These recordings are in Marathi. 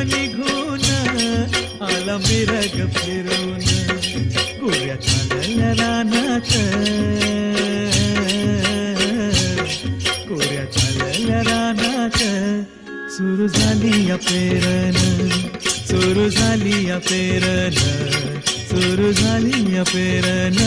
निघून आला मिरग फिरून गोऱ्या चालल्या रानात गोऱ्या चालल्या रानात सुरू झाली या पेरण सुरू झाली या पेरण सुरू झाली या पेरण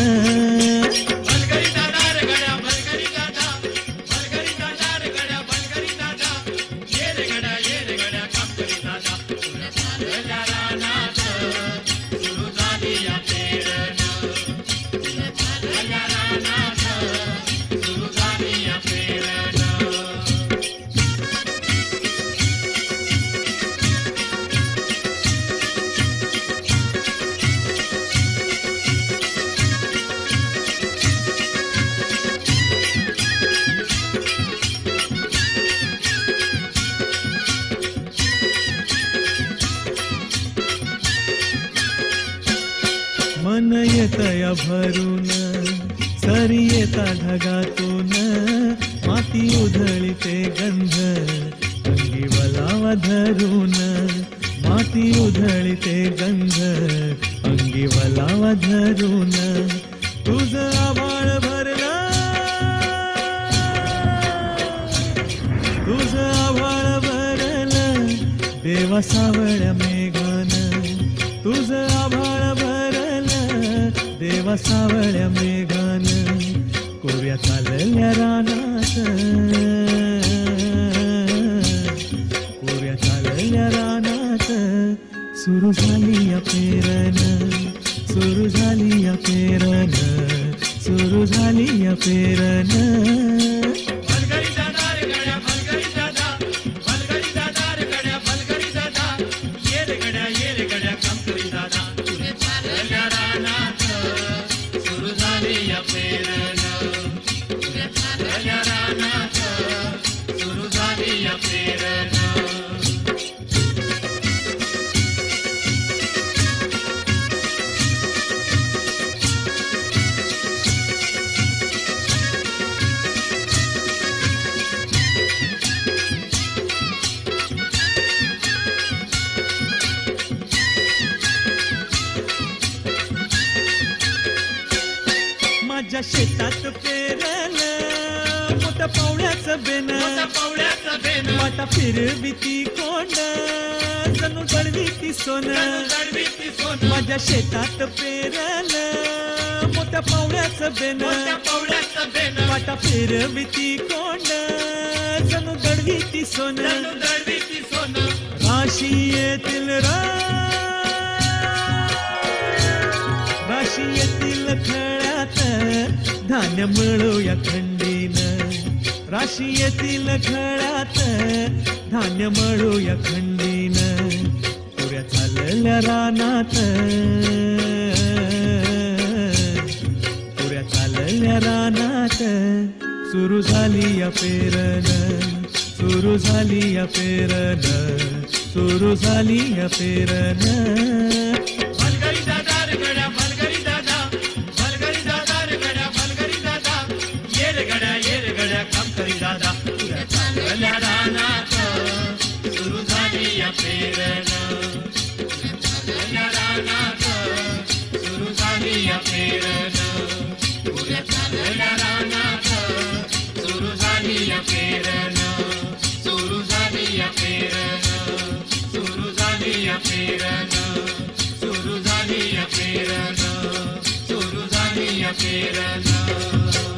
मन येतया भरून सरी येता ढगातून माती उधळीते गंध अंगी वलावा धरून माती उधळीते गंध अंगी वलावा धरून तुझं आभाळ भरलं तुझं आभाळ भरलं देवा सावळ्या मेघान तुझं आभाळ भरलं देवा सावळ्या मेघान कोऱ्या चालल्या रानात कोऱ्या चालल्या रानात सुरू झाली या पेरण सुरू झाली या पेरण सुरू झाली या पेरण माझ्या शेतात पेरलं मोठ्या पावळ्याचं बेन वाटा फिरविती कोंड जणू दळविती सोन माझ्या शेतात पेरलं मोठ्या पावळ्याचं बेन वाटा फिरविती कोंड जणू दळविती सोन राशी येतील राशी येतील खळ्यात धान्य मिळूया खंडीन राशी येतील खळ्यात धान्य मिळूया खंडीन कोऱ्या चालल्या रानात कोऱ्या चालल्या रानात सुरू झाली या पेरण सुरू झाली या पेरण सुरू झाली या पेरण सुरू झाली या पेरण सुरू झाली या पेरण पुऱ्या चालल्या रानात सुरू झाली या पेरण सुरू झाली या पेरण सुरू झाली या पेरण सुरू झाली या पेरण सुरू झाली या पेरण